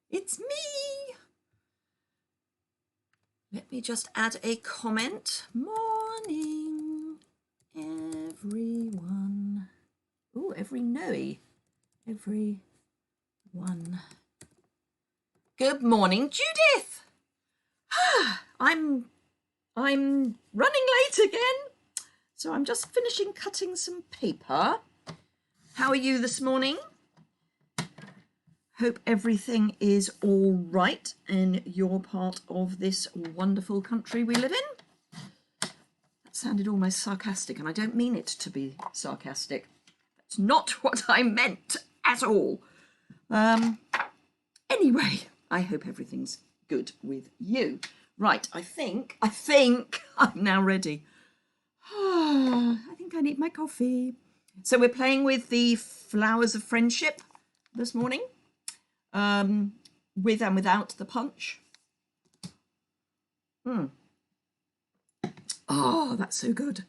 It's me. Let me just add a comment. Morning, everyone. Oh, everyone. Good morning, Judith. I'm running late again, so I'm just finishing cutting some paper. How are you this morning? Hope everything is all right in your part of this wonderful country we live in. That sounded almost sarcastic, and I don't mean it to be sarcastic. That's not what I meant at all. Anyway, I hope everything's good with you. Right, I think I'm now ready. I think I need my coffee. So we're playing with the flowers of friendship this morning. With and without the punch. Oh, that's so good.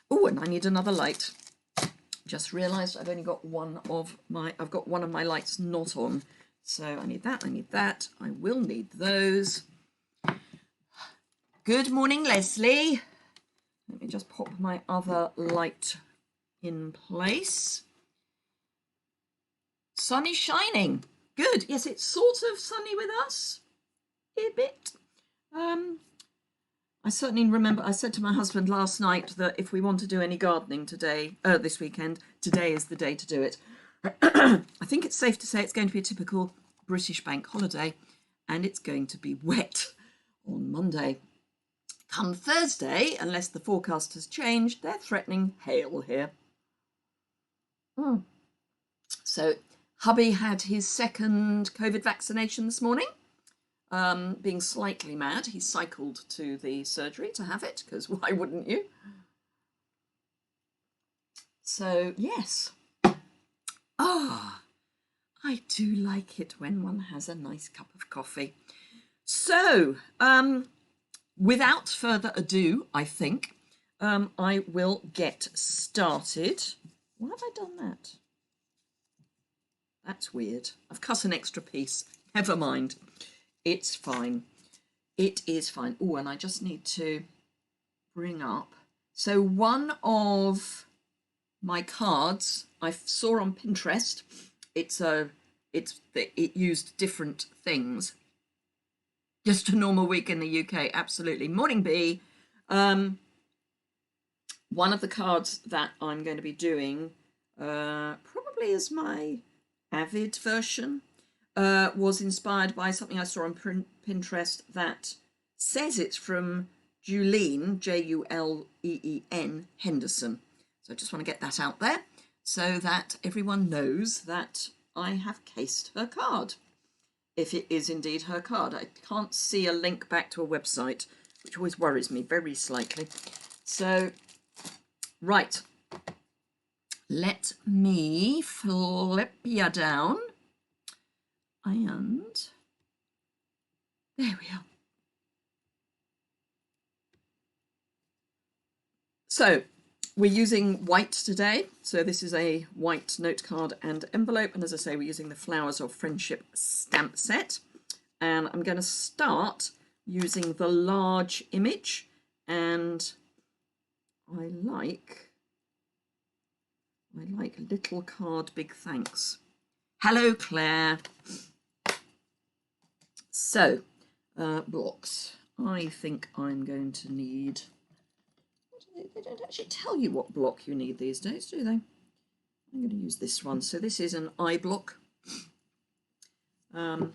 Oh, and I need another light. Just realised I've only got I've got one of my lights not on. So I need that. I will need those. Good morning, Leslie. Let me just pop my other light in place. Sun is shining. Good. Yes, it's sort of sunny with us. A bit. I certainly remember I said to my husband last night that if we want to do any gardening this weekend, today is the day to do it. I think it's safe to say it's going to be a typical British bank holiday, and it's going to be wet on Monday. Come Thursday, unless the forecast has changed, they're threatening hail here. So hubby had his second COVID vaccination this morning. Being slightly mad, he cycled to the surgery to have it, because why wouldn't you? So, yes. I do like it when one has a nice cup of coffee. So, without further ado, I think, I will get started. Why have I done that? That's weird. I've cut an extra piece. Never mind. It's fine. It is fine. Oh, and I just need to bring up. So one of my cards I saw on Pinterest. It used different things. Just a normal week in the UK. Absolutely. Morning, B. One of the cards that I'm going to be doing probably is my Avid version. Was inspired by something I saw on Pinterest that says it's from Juleen, Juleen Henderson. So I just want to get that out there so that everyone knows that I have cased her card, if it is indeed her card. I can't see a link back to a website, which always worries me very slightly. So, right, let me flip you down. And there we are. So we're using white today. So this is a white note card and envelope. And as I say, we're using the Flowers of Friendship stamp set. And I'm going to start using the large image. And I like little card, big thanks. Hello, Claire. So, blocks. I think I'm going to need... They don't actually tell you what block you need these days, do they? I'm going to use this one. So this is an I block. And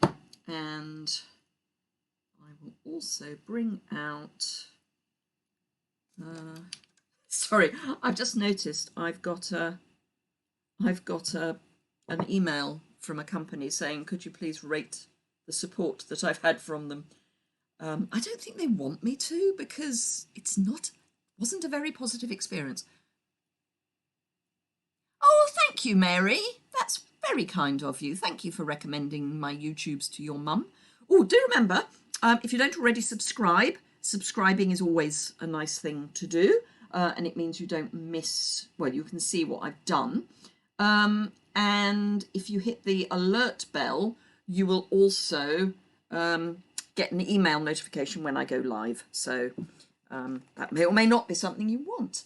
I will also bring out... sorry, I've just noticed I've got an email from a company saying, could you please rate the support that I've had from them. I don't think they want me to, because wasn't a very positive experience. Oh, thank you, Mary. That's very kind of you. Thank you for recommending my YouTubes to your mum. Oh, do remember, if you don't already subscribing is always a nice thing to do. And it means you don't miss, well, you can see what I've done. And if you hit the alert bell, you will also get an email notification when I go live. So that may or may not be something you want.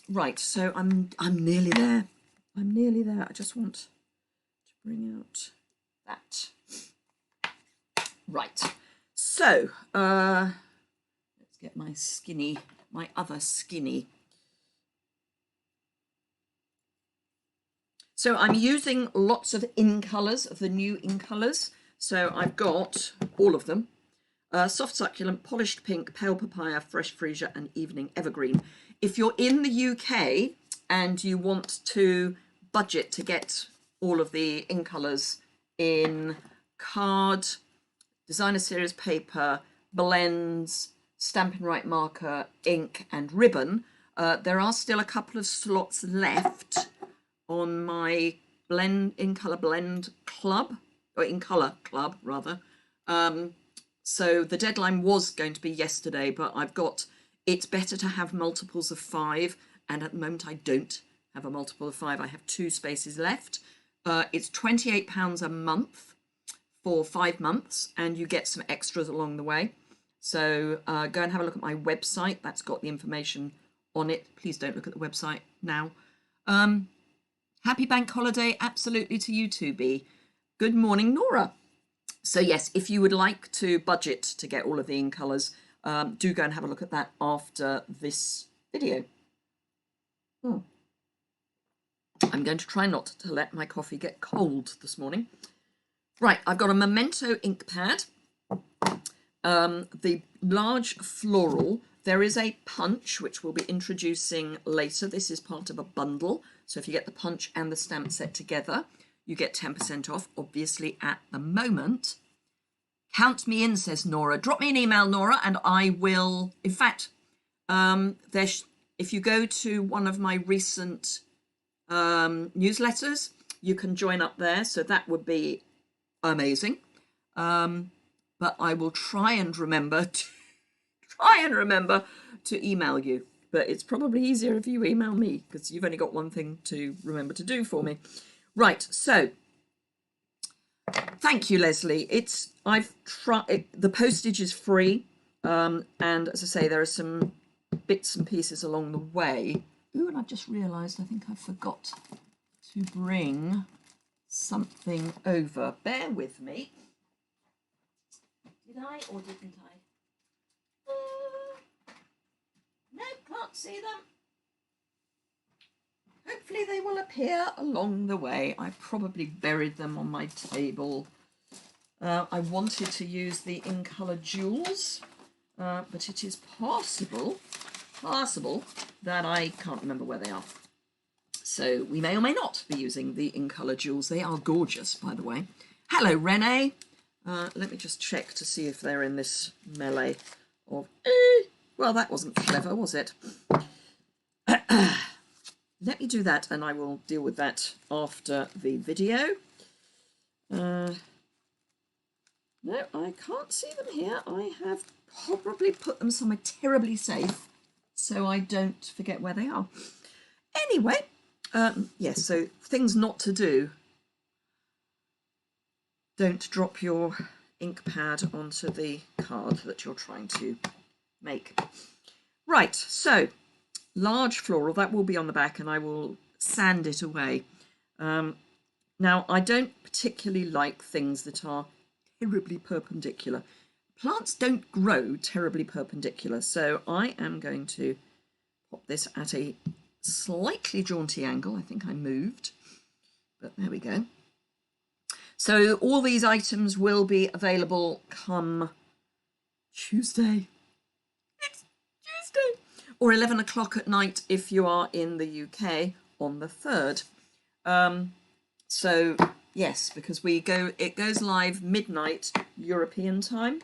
Right, so I'm nearly there. I'm nearly there. I just want to bring out that. Right, so let's get my other skinny. So I'm using lots of in-colours, of the new in-colours. So I've got all of them. Soft succulent, polished pink, pale papaya, fresh freesia and evening evergreen. If you're in the UK and you want to budget to get all of the in-colours in card, designer series paper, blends, Stampin' Right marker, ink and ribbon, there are still a couple of slots left on my in-colour blend club, or in-colour club rather. So the deadline was going to be yesterday, but I've got, it's better to have multiples of 5, and at the moment I don't have a multiple of 5. I have 2 spaces left. It's £28 a month for 5 months, and you get some extras along the way. So go and have a look at my website. That's got the information on it. Please don't look at the website now. Happy bank holiday, absolutely, to you too, B. Good morning, Nora. So yes, if you would like to budget to get all of the in-colours, do go and have a look at that after this video. I'm going to try not to let my coffee get cold this morning. Right, I've got a Memento ink pad, the large floral. There is a punch, which we'll be introducing later. This is part of a bundle. So if you get the punch and the stamp set together, you get 10% off, obviously, at the moment. Count me in, says Nora. Drop me an email, Nora, and I will. In fact, if you go to one of my recent newsletters, you can join up there. So that would be amazing. But I will try and remember to email you. But it's probably easier if you email me, because you've only got one thing to remember to do for me. Right, so thank you, Leslie. I've tried, the postage is free, and as I say, there are some bits and pieces along the way. Ooh, and I've just realised I think I forgot to bring something over. Bear with me. Did I or didn't I? No, can't see them. Hopefully they will appear along the way. I probably buried them on my table. I wanted to use the in-colour jewels, but it is possible that I can't remember where they are. So we may or may not be using the in-colour jewels. They are gorgeous, by the way. Hello, Renee. Let me just check to see if they're in this melee of... well, that wasn't clever, was it? Let me do that, and I will deal with that after the video. No, I can't see them here. I have probably put them somewhere terribly safe, so I don't forget where they are. Anyway, yes, so things not to do. Don't drop your ink pad onto the card that you're trying to make. Right, so large floral, that will be on the back, and I will sand it away. Now, I don't particularly like things that are terribly perpendicular. Plants don't grow terribly perpendicular, so I am going to pop this at a slightly jaunty angle. I think I moved, but there we go. So all these items will be available come Tuesday. It's Tuesday. Or 11 o'clock at night if you are in the UK on the 3rd. So yes, because it goes live midnight European time,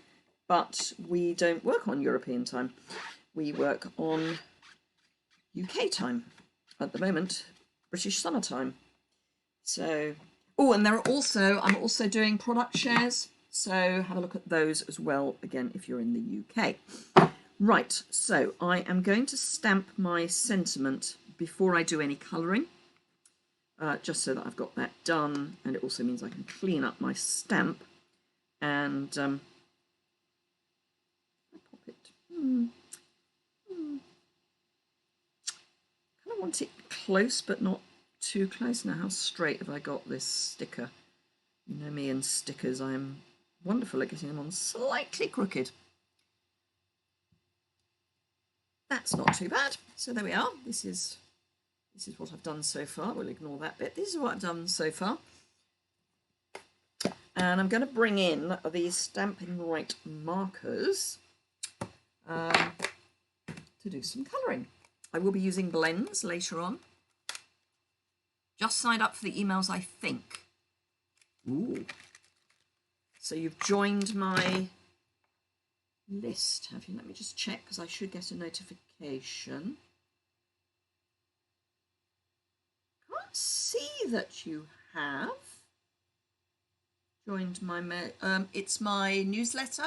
but we don't work on European time. We work on UK time at the moment, British summertime. So, oh, and I'm also doing product shares. So have a look at those as well, again, if you're in the UK. Right, so I am going to stamp my sentiment before I do any colouring. just so that I've got that done, and it also means I can clean up my stamp and pop it. Kind of want it close, but not too close. Now, how straight have I got this sticker? You know me and stickers, I am wonderful at getting them on slightly crooked. That's not too bad. So there we are. This is what I've done so far. We'll ignore that bit. This is what I've done so far. And I'm going to bring in these Stampin' Right markers to do some colouring. I will be using blends later on. Just signed up for the emails, I think. Ooh. So you've joined my list, have you? Let me just check, because I should get a notification. Can't see that you have joined my it's my newsletter.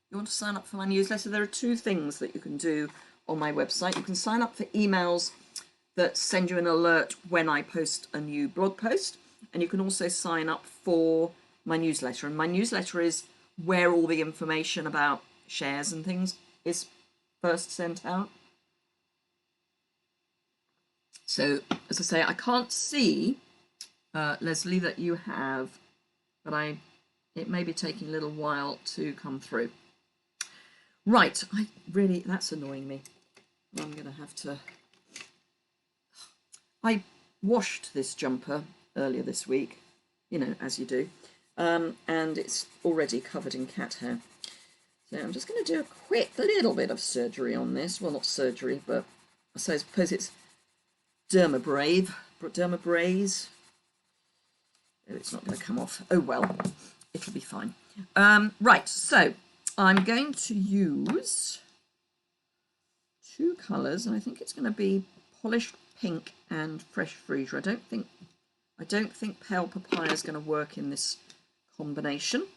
You want to sign up for my newsletter? There are two things that you can do on my website. You can sign up for emails that send you an alert when I post a new blog post, and you can also sign up for my newsletter. And my newsletter is where all the information about shares and things is first sent out. So, as I say, I can't see, Leslie, that you have, but it may be taking a little while to come through. Right, that's annoying me. I'm going to have to... I washed this jumper earlier this week, you know, as you do, and it's already covered in cat hair. So I'm just going to do a quick little bit of surgery on this. Well, not surgery, but I suppose it's dermabraze. Oh, it's not going to come off. Oh, well, it'll be fine. Right, so I'm going to use two colours, and I think it's going to be Polished Pink and Fresh Freesia. I don't think Pale Papaya is going to work in this combination.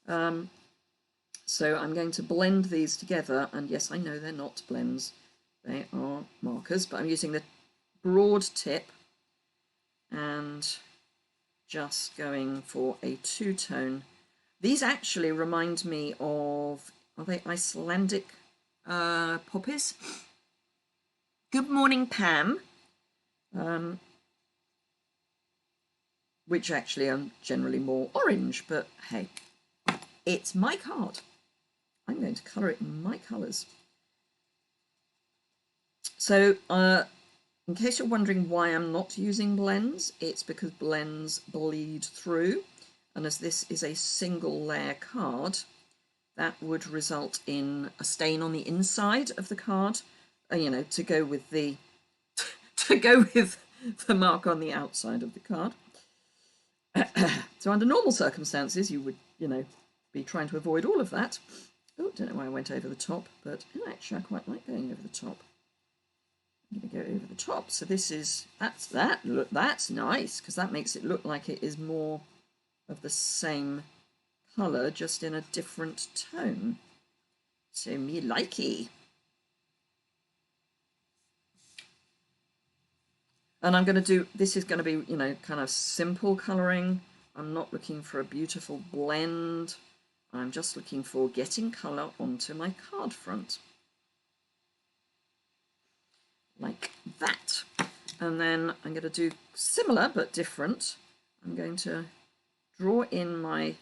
So I'm going to blend these together, and yes, I know they're not blends, they are markers, but I'm using the broad tip and just going for a two-tone. These actually remind me of, are they Icelandic poppies? Good morning, Pam. Which actually are generally more orange, but hey, it's my card. I'm going to colour it in my colours. So in case you're wondering why I'm not using blends, it's because blends bleed through, and as this is a single layer card, that would result in a stain on the inside of the card, you know, to go with the mark on the outside of the card. So under normal circumstances, you would, you know, be trying to avoid all of that. Oh, don't know why I went over the top, but actually I quite like going over the top. I'm going to go over the top. So this is, that's nice, because that makes it look like it is more of the same colour, just in a different tone. So me likey. And I'm going to do, this is going to be, you know, kind of simple colouring. I'm not looking for a beautiful blend. I'm just looking for getting colour onto my card front. Like that. And then I'm going to do similar but different. I'm going to draw in my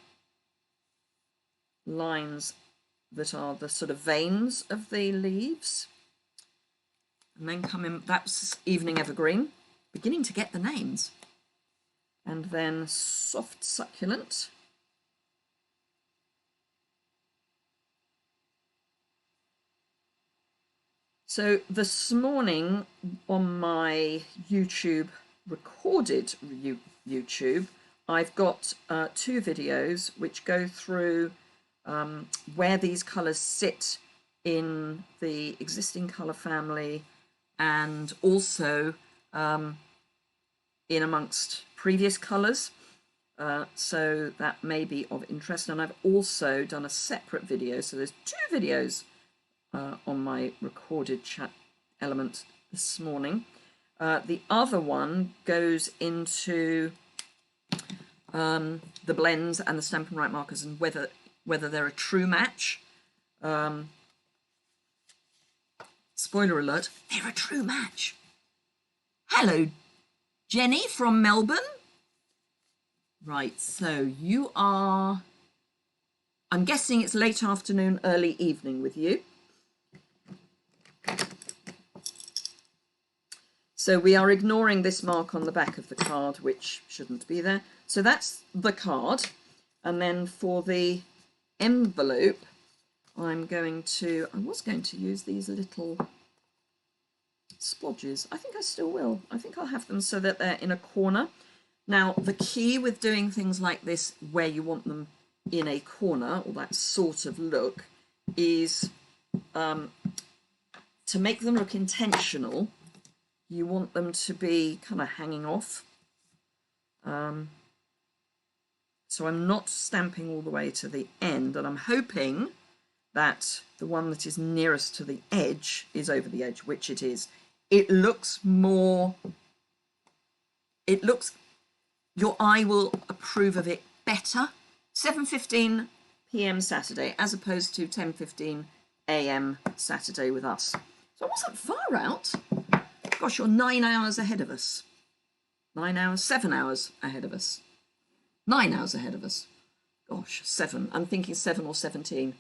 lines that are the sort of veins of the leaves. And then come in, that's Evening Evergreen. Beginning to get the names. And then Soft Succulent. So this morning on my YouTube, recorded YouTube, I've got two videos which go through where these colours sit in the existing colour family, and also in amongst previous colours, so that may be of interest. And I've also done a separate video, so there's two videos on my recorded chat element this morning. The other one goes into the blends and the Stampin' Right markers, and whether they're a true match. Spoiler alert, they're a true match. Hello, Jenny from Melbourne. Right, so you are, I'm guessing it's late afternoon, early evening with you. So we are ignoring this mark on the back of the card, which shouldn't be there. So that's the card. And then for the envelope, I was going to use these little splodges. I think I still will. I think I'll have them so that they're in a corner. Now, the key with doing things like this, where you want them in a corner, or that sort of look, is to make them look intentional. You want them to be kind of hanging off. So I'm not stamping all the way to the end, and I'm hoping that the one that is nearest to the edge is over the edge, which it is. It looks more, your eye will approve of it better. 7:15 p.m. Saturday, as opposed to 10:15 a.m. Saturday with us. So I wasn't far out. Gosh, you're 9 hours ahead of us. 9 hours, 7 hours ahead of us. 9 hours ahead of us. Gosh, 7. I'm thinking 7 or 17.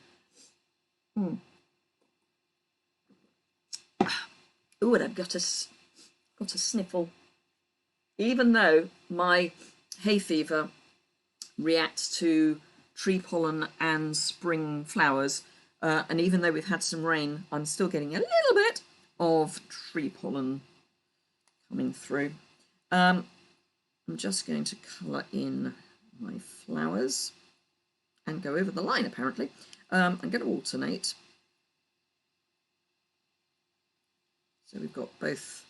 Oh, and I've got a sniffle. Even though my hay fever reacts to tree pollen and spring flowers, and even though we've had some rain, I'm still getting a little bit of tree pollen coming through. I'm just going to colour in my flowers and go over the line, apparently. I'm going to alternate. So we've got both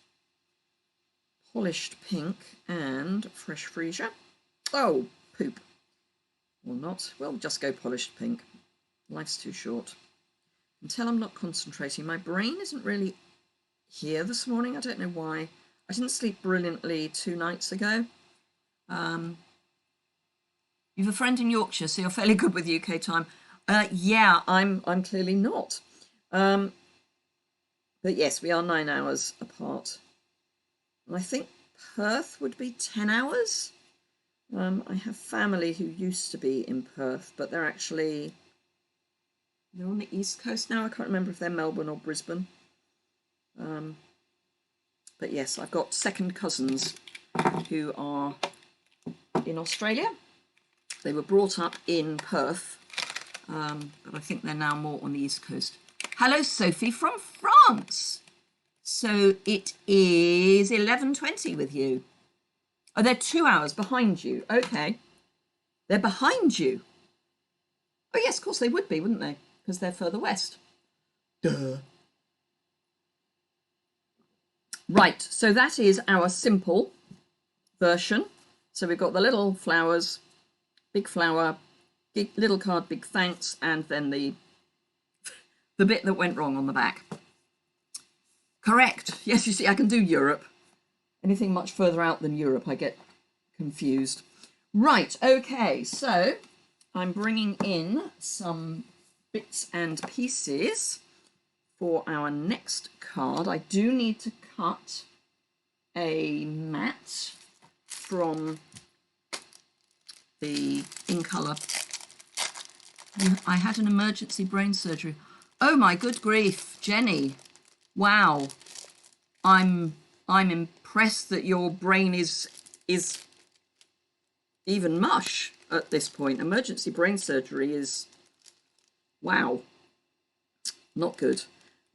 polished pink and fresh freesia. Oh, poop. Or not. Well, just go polished pink. Life's too short. Until I'm not concentrating. My brain isn't really here this morning. I don't know why. I didn't sleep brilliantly 2 nights ago. You've a friend in Yorkshire, so you're fairly good with UK time. Yeah, I'm clearly not. But yes, we are 9 hours apart. And I think Perth would be 10 hours. I have family who used to be in Perth, but they're on the East Coast now. I can't remember if they're Melbourne or Brisbane. But yes, I've got second cousins who are in Australia. They were brought up in Perth, but I think they're now more on the East Coast. Hello, Sophie from France. So it is 11:20 with you. Oh, they're 2 hours behind you. Okay. They're behind you. Oh, yes, of course they would be, wouldn't they? Because they're further west. Duh. Right, so that is our simple version. So we've got the little flowers, big flower, big, little card, big thanks, and then the bit that went wrong on the back. Correct. Yes, you see, I can do Europe. Anything much further out than Europe, I get confused. Right, okay, so I'm bringing in some bits and pieces for our next card. I do need to cut a mat from the In Colour. I had an emergency brain surgery. Oh my good grief, Jenny. Wow. I'm impressed that your brain is even mush at this point. Emergency brain surgery is, wow, not good.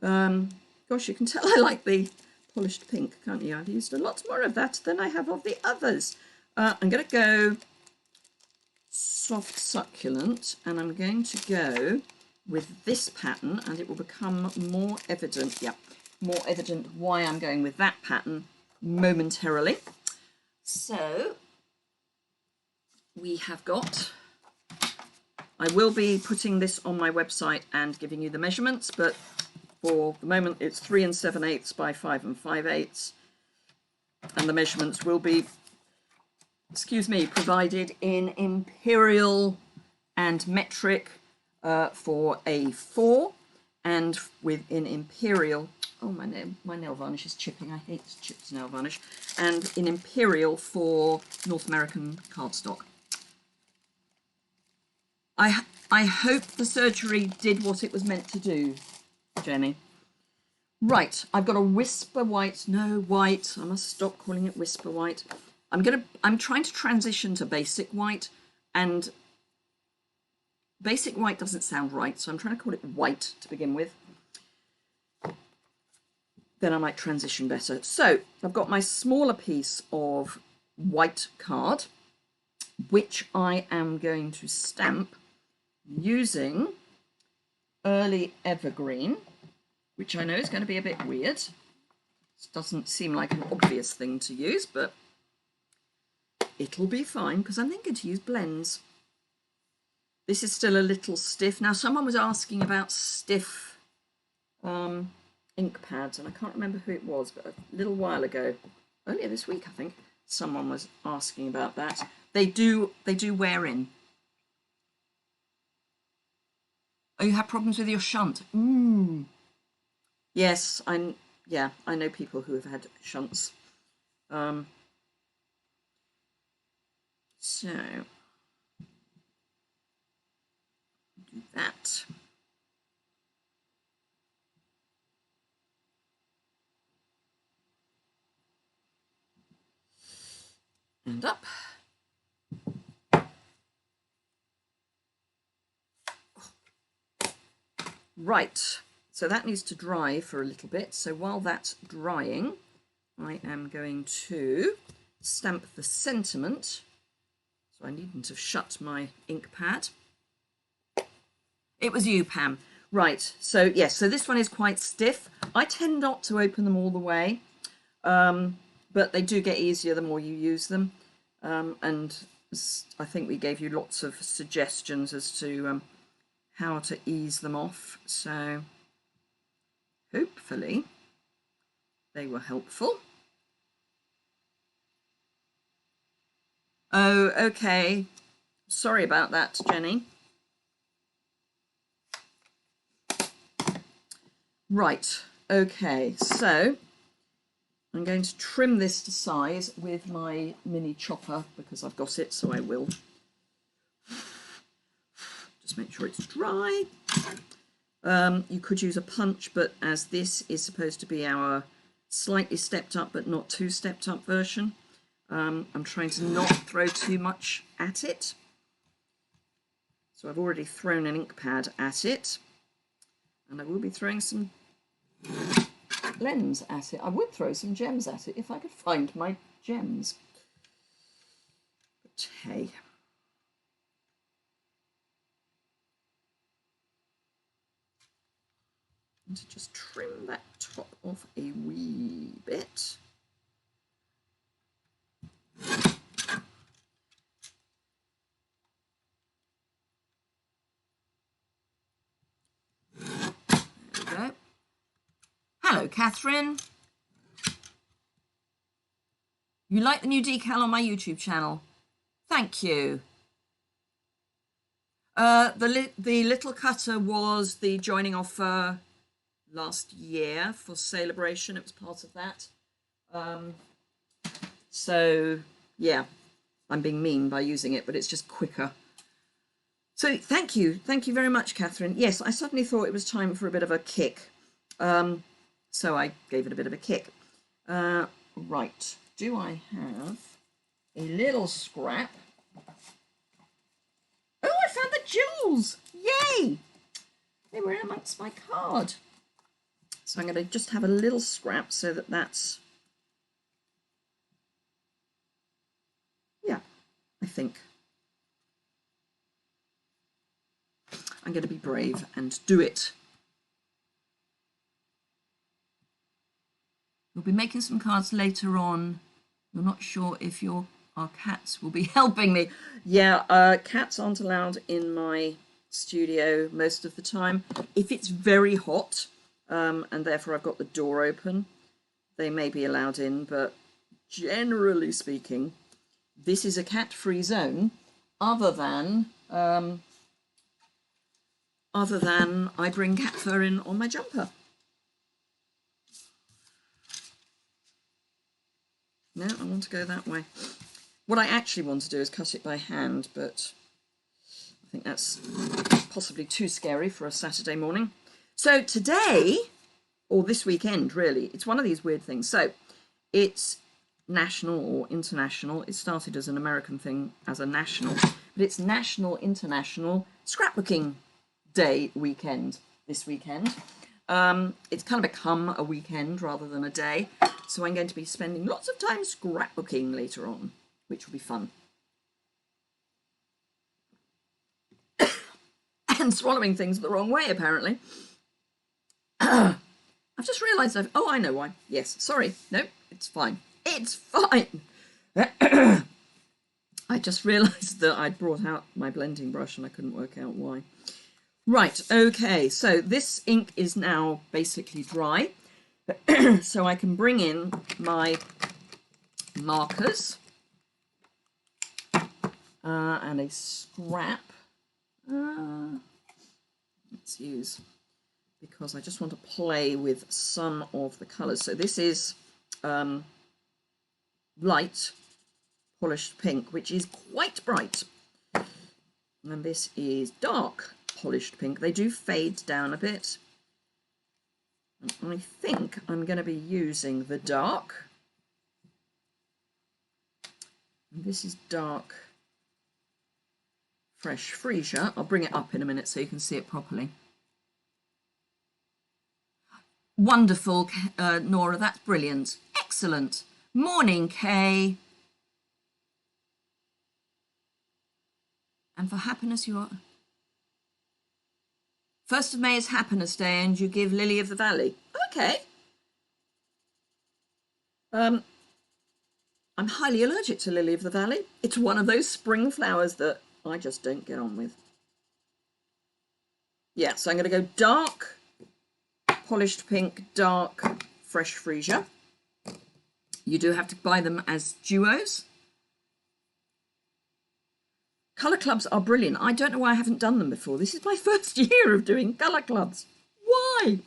Gosh, you can tell I like the polished pink, can't you? I've used a lot more of that than I have of the others. I'm going to go soft succulent, and I'm going to go with this pattern, and it will become more evident, more evident why I'm going with that pattern momentarily. So we have got, I will be putting this on my website and giving you the measurements, but for the moment it's 3 7/8 by 5 5/8. And the measurements will be, excuse me, provided in imperial and metric for A4, and in imperial, oh, my nail varnish is chipping, I hate chipped nail varnish, and in imperial for North American cardstock. I hope the surgery did what it was meant to do, Jenny. Right, I've got a whisper white, no, white, I must stop calling it whisper white. I'm trying to transition to basic white, and basic white doesn't sound right, so I'm trying to call it white to begin with. Then I might transition better. So I've got my smaller piece of white card, which I am going to stamp using Early Evergreen, which I know is going to be a bit weird. This doesn't seem like an obvious thing to use, but it'll be fine because I'm thinking to use blends. This is still a little stiff. Now, someone was asking about stiff ink pads, and I can't remember who it was, but a little while ago, earlier this week, I think, someone was asking about that. They do wear in. Oh, you have problems with your shunt? Yes, I know people who have had shunts. So do that. And up. Right, so that needs to dry for a little bit. So while that's drying, I am going to stamp the sentiment. So I needn't have shut my ink pad. It was you, Pam. Right, so yes, so this one is quite stiff. I tend not to open them all the way, but they do get easier the more you use them. And I think we gave you lots of suggestions as to how to ease them off. So hopefully they were helpful. Oh, okay. Sorry about that, Jenny. Right, okay, so I'm going to trim this to size with my mini chopper because I've got it, so I will. Just make sure it's dry. You could use a punch, but as this is supposed to be our slightly stepped up but not too stepped up version, I'm trying to not throw too much at it. So I've already thrown an ink pad at it, and I will be throwing some blends at it. I would throw some gems at it if I could find my gems. But hey. And to just trim that top off a wee bit. There we go. Hello, Catherine. You like the new decal on my YouTube channel? Thank you. The little cutter was the joining offer last year for Celebration. It was part of that. So yeah, I'm being mean by using it, but it's just quicker. So thank you very much, Catherine. Yes, I suddenly thought it was time for a bit of a kick, so I gave it a bit of a kick. Right, do I have a little scrap? Oh, I found the jewels! Yay! They were in amongst my card. So I'm going to just have a little scrap so that that's, yeah, I think. I'm going to be brave and do it. We'll be making some cards later on. You're not sure if our cats will be helping me. Yeah, cats aren't allowed in my studio most of the time. If it's very hot, and therefore I've got the door open, they may be allowed in, but generally speaking, this is a cat-free zone, other than I bring cat fur in on my jumper. No, I want to go that way. What I actually want to do is cut it by hand, but I think that's possibly too scary for a Saturday morning. So today, or this weekend really, it's one of these weird things. So it's national or international. It started as an American thing, as a national, but it's National International Scrapbooking Day weekend this weekend. It's kind of become a weekend rather than a day. So I'm going to be spending lots of time scrapbooking later on, which will be fun. And swallowing things the wrong way, apparently. I've just realised oh, I know why. Yes, sorry. No, it's fine. It's fine. I just realised that I'd brought out my blending brush and I couldn't work out why. Right, okay, so this ink is now basically dry. So I can bring in my markers and a scrap. Let's use, because I just want to play with some of the colours. So this is light polished pink, which is quite bright. And this is dark polished pink. They do fade down a bit. And I think I'm going to be using the dark. And this is dark fresh freesia. I'll bring it up in a minute so you can see it properly. Wonderful, Nora, that's brilliant. Excellent. Morning, Kay. And for happiness, you are... 1st of May is Happiness Day and you give Lily of the Valley. Okay. I'm highly allergic to Lily of the Valley. It's one of those spring flowers that I just don't get on with. Yeah, so I'm going to go dark polished pink, dark fresh freesia. You do have to buy them as duos. Colour clubs are brilliant. I don't know why I haven't done them before. This is my first year of doing colour clubs. Why?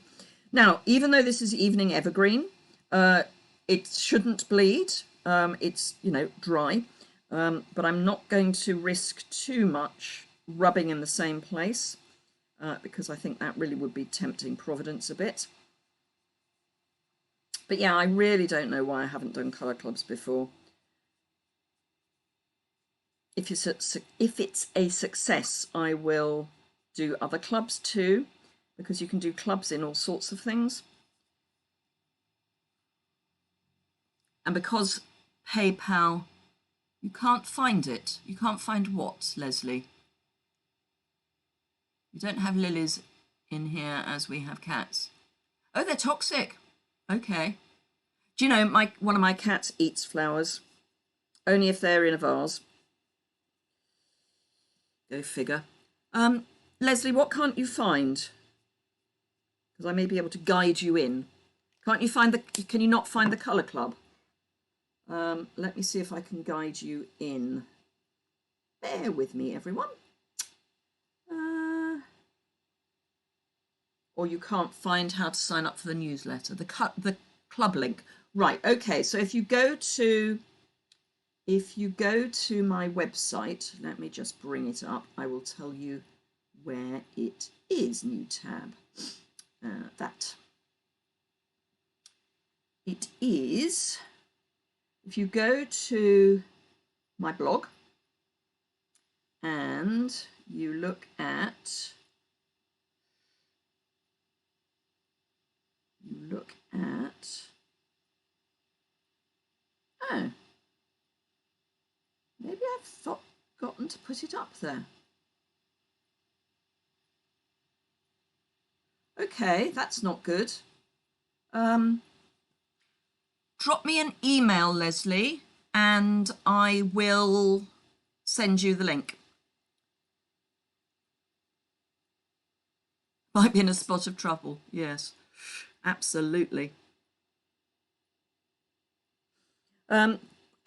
Now, even though this is evening evergreen, it shouldn't bleed. It's, you know, dry. But I'm not going to risk too much rubbing in the same place because I think that really would be tempting Providence a bit. But yeah, I really don't know why I haven't done colour clubs before. If it's a success, I will do other clubs too, because you can do clubs in all sorts of things. And because PayPal, you can't find it. You can't find what, Leslie? You don't have lilies in here as we have cats. Oh, they're toxic. Okay. Do you know, one of my cats eats flowers, only if they're in a vase. Go figure. Leslie, what can't you find? Because I may be able to guide you in. Can't you find can you not find the colour club? Let me see if I can guide you in. Bear with me, everyone. Or you can't find how to sign up for the newsletter, the club link. Right, okay, so if you go to my website, let me just bring it up. I will tell you where it is. New tab. That. It is, if you go to my blog and you look at, oh, maybe I've forgotten to put it up there. Okay, that's not good. Drop me an email, Leslie, and I will send you the link. Might be in a spot of trouble. Yes, absolutely. I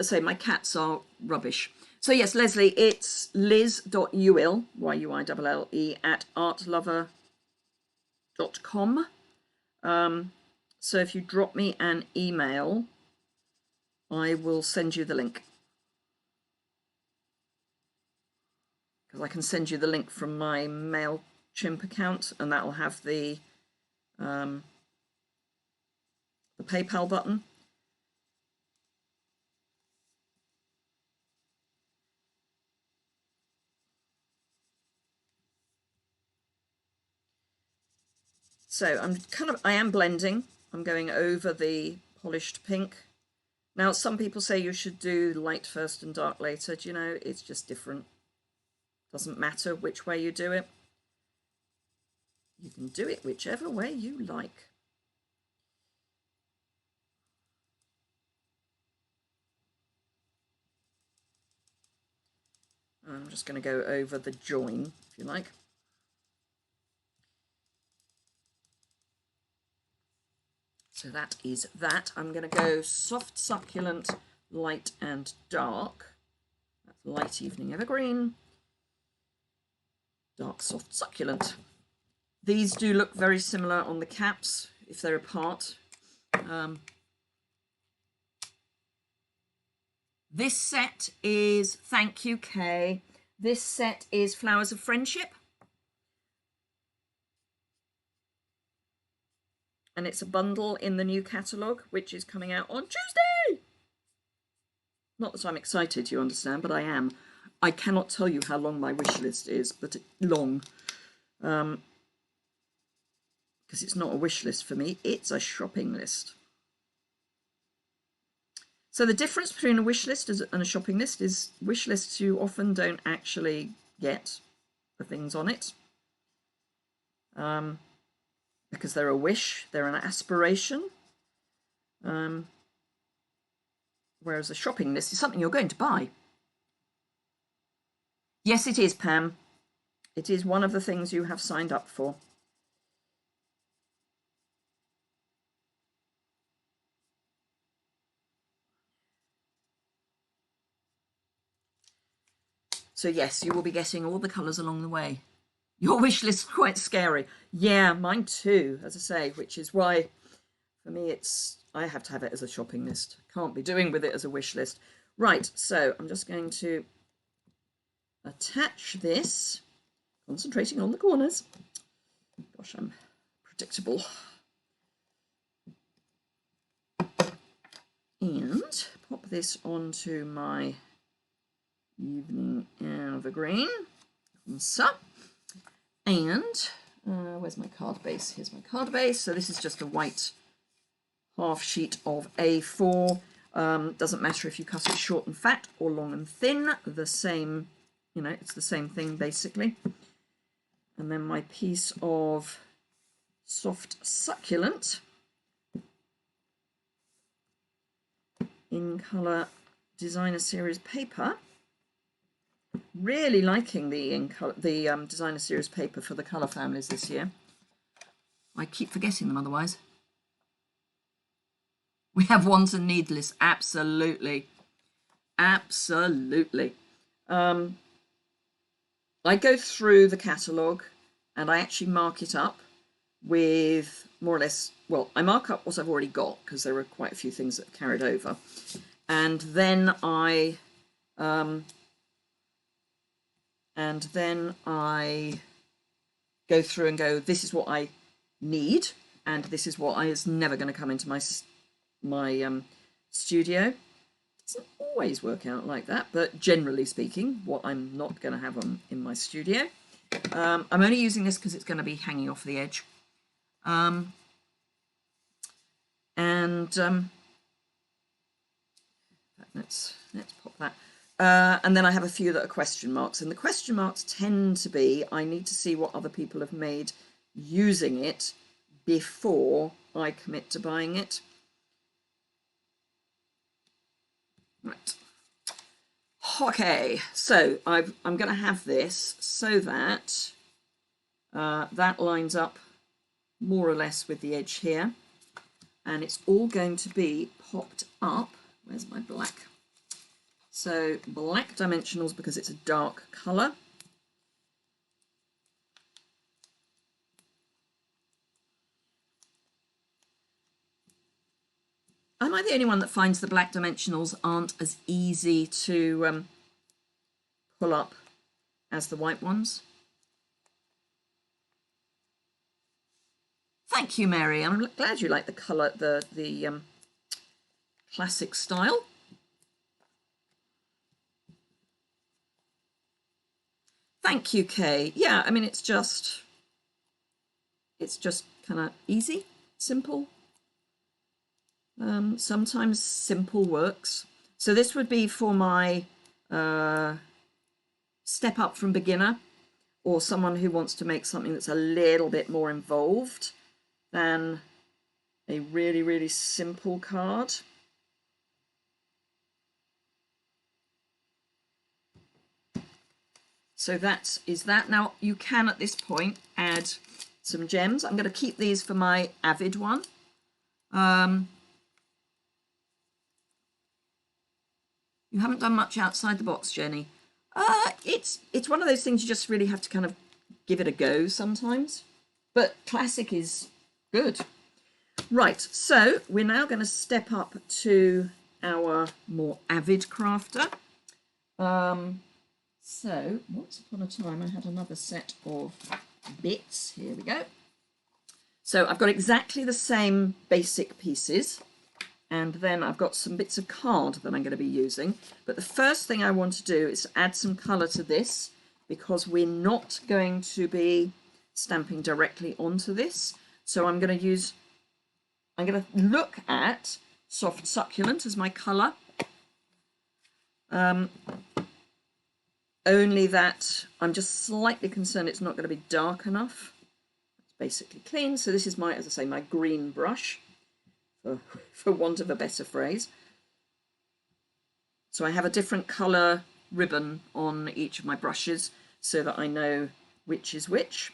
say my cats are rubbish. So yes, Leslie, it's liz.yuille, Yuille, at artlover.com. So if you drop me an email, I will send you the link. Because I can send you the link from my MailChimp account, and that will have the PayPal button. So I am blending. I'm going over the polished pink. Now, some people say you should do light first and dark later. Do you know, it's just different. Doesn't matter which way you do it. You can do it whichever way you like. I'm just going to go over the join, if you like. So that is that. I'm going to go soft, succulent, light and dark. That's light evening evergreen. Dark, soft, succulent. These do look very similar on the caps if they're apart. This set is, thank you, Kay. This set is Flowers of Friendship. And it's a bundle in the new catalogue, which is coming out on Tuesday. Not that I'm excited, you understand, but I am. I cannot tell you how long my wish list is, but it's long. Because it's not a wish list for me, it's a shopping list. So the difference between a wish list and a shopping list is wish lists you often don't actually get the things on it. Because they're a wish, they're an aspiration. Whereas a shopping list is something you're going to buy. Yes, it is, Pam. It is one of the things you have signed up for. So yes, you will be getting all the colours along the way. Your wish list is quite scary. Yeah, mine too, as I say, which is why for me I have to have it as a shopping list. Can't be doing with it as a wish list. Right, so I'm just going to attach this, concentrating on the corners. Gosh, I'm predictable. And pop this onto my evening evergreen. So, and where's my card base? Here's my card base. So this is just a white half sheet of A4. Doesn't matter if you cut it short and fat or long and thin. The same, you know, it's the same thing basically. And then my piece of soft succulent in colour designer series paper. Really liking the designer series paper for the colour families this year. I keep forgetting them otherwise. We have wands and needless, absolutely, absolutely. I go through the catalogue and I actually mark it up with more or less, well, I mark up what I've already got because there are quite a few things that are carried over, and then I go through and go, this is what I need, and this is what is never going to come into my studio. It doesn't always work out like that, but generally speaking, what I'm not going to have in my studio. I'm only using this because it's going to be hanging off the edge. Let's pop that. And then I have a few that are question marks, and the question marks tend to be, I need to see what other people have made using it before I commit to buying it. Right. Okay, so I'm going to have this so that that lines up more or less with the edge here, and it's all going to be popped up Where's my black? So black dimensionals because it's a dark colour. Am I the only one that finds the black dimensionals aren't as easy to pull up as the white ones? Thank you, Mary. I'm glad you like the colour, the classic style. Thank you, Kay. Yeah, I mean, it's just kind of easy, simple. Sometimes simple works. So this would be for my step up from beginner, or someone who wants to make something that's a little bit more involved than a really, really simple card. So is that. Now you can at this point add some gems. I'm going to keep these for my Avid one. You haven't done much outside the box, Jenny. It's one of those things you just really have to kind of give it a go sometimes. But classic is good. Right, so we're now going to step up to our more avid crafter. So once upon a time I had another set of bits. Here we go. So I've got exactly the same basic pieces, and then I've got some bits of card that I'm going to be using. But the first thing I want to do is to add some colour to this, because we're not going to be stamping directly onto this. So I'm going to look at Soft Succulent as my colour. Only that I'm just slightly concerned it's not going to be dark enough. It's basically clean. So this is my, as I say, my green brush, for want of a better phrase. So I have a different colour ribbon on each of my brushes so that I know which is which.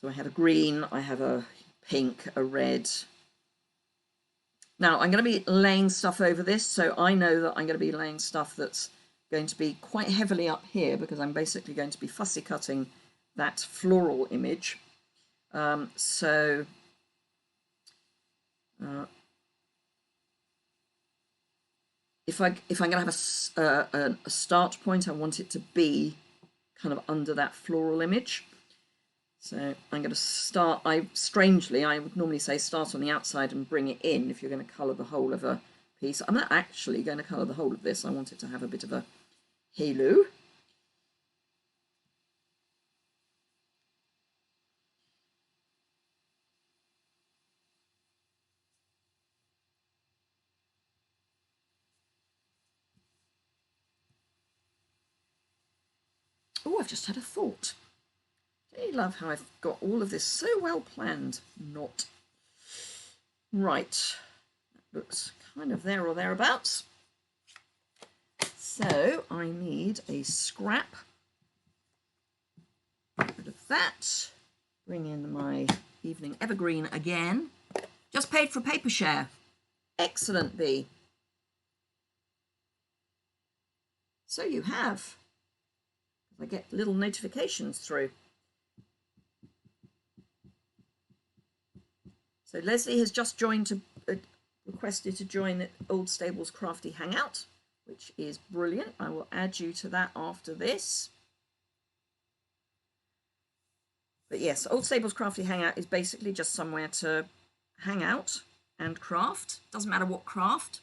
So I have a green, I have a pink, a red. Now I'm going to be laying stuff over this, so I know that I'm going to be laying stuff that's going to be quite heavily up here, because I'm basically going to be fussy cutting that floral image. If I'm going to have a start point, I want it to be kind of under that floral image. So I'm going to start, strangely, I would normally say start on the outside and bring it in if you're going to colour the whole of a piece. I'm not actually going to colour the whole of this. I want it to have a bit of a halo. Oh, I've just had a thought. I love how I've got all of this so well planned. Not. Right. That looks kind of there or thereabouts. So I need a scrap. Get rid of that. Bring in my evening evergreen again. Just paid for a paper share. Excellent, Bee. So you have. I get little notifications through. So Leslie has just joined requested to join the Old Stables Crafty Hangout, which is brilliant. I will add you to that after this. But yes, Old Stables Crafty Hangout is basically just somewhere to hang out and craft. Doesn't matter what craft.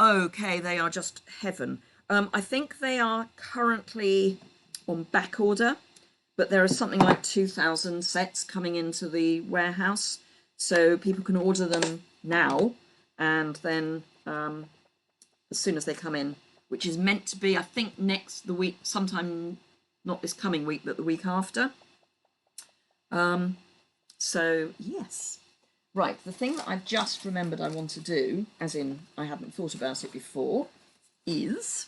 Okay, they are just heaven. I think they are currently on back order, but there are something like 2,000 sets coming into the warehouse, so people can order them now, and then as soon as they come in, which is meant to be, I think, the week, sometime, not this coming week, but the week after. So yes. Right, the thing that I've just remembered I want to do, as in I hadn't thought about it before, is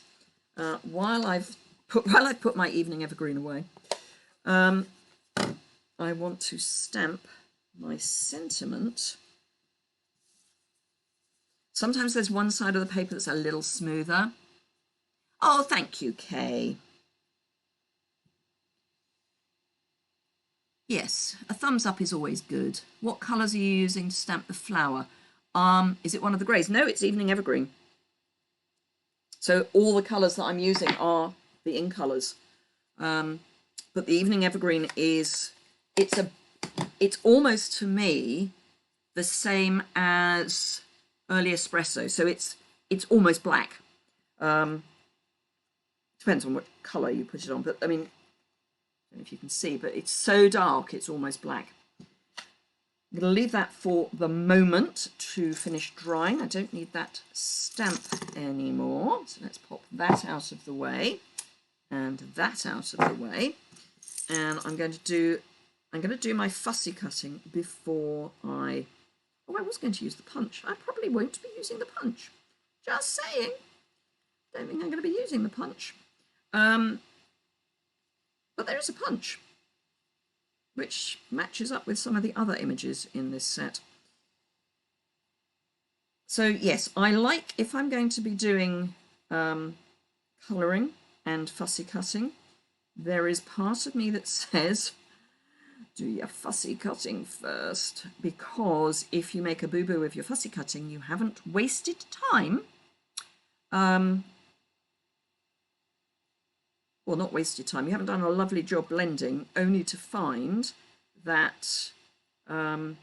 while I've put my evening evergreen away, I want to stamp my sentiment Sometimes there's one side of the paper that's a little smoother. Oh, thank you, Kay. Yes, a thumbs up is always good. What colours are you using to stamp the flower? Is it one of the greys? No, it's Evening Evergreen. So all the colours that I'm using are the in colours. But the Evening Evergreen is, it's almost to me the same as Early Espresso. So it's almost black. Depends on what colour you put it on, but I mean, I don't know if you can see, but it's so dark it's almost black. I'm going to leave that for the moment to finish drying. I don't need that stamp anymore, so let's pop that out of the way and that out of the way. And I'm going to do my fussy cutting before I was going to use the punch. I probably won't be using the punch. Just saying. Don't think I'm going to be using the punch. But there is a punch, which matches up with some of the other images in this set. So yes, I like, if I'm going to be doing colouring and fussy cutting, there is part of me that says, do your fussy cutting first, because if you make a boo-boo with your fussy cutting, you haven't wasted time. Well, not wasted time. You haven't done a lovely job blending, only to find that you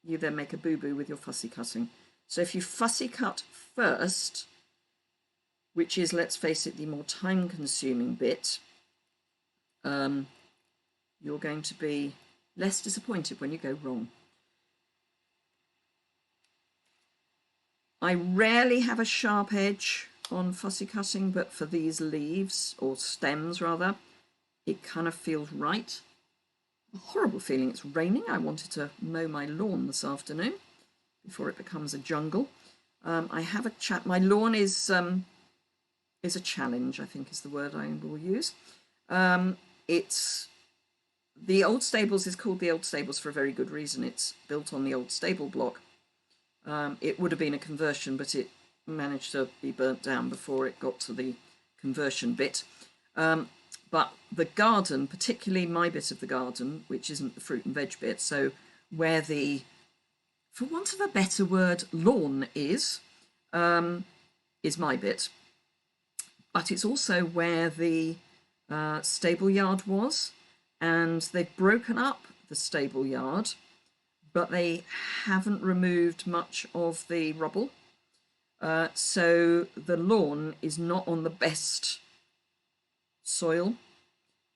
then make a boo-boo with your fussy cutting. So if you fussy cut first, which is, let's face it, the more time-consuming bit, you're going to be less disappointed when you go wrong. I rarely have a sharp edge on fussy cutting, but for these leaves, or stems rather, it kind of feels right. A horrible feeling it's raining. I wanted to mow my lawn this afternoon before it becomes a jungle. I have a chat. My lawn is a challenge, I think is the word I will use. It's the old stables is called the old stables for a very good reason. It's built on the old stable block. It would have been a conversion, but it managed to be burnt down before it got to the conversion bit. But the garden, particularly my bit of the garden, which isn't the fruit and veg bit, so where the, for want of a better word, lawn is my bit. But it's also where the stable yard was, and they've broken up the stable yard, but they haven't removed much of the rubble. So the lawn is not on the best soil.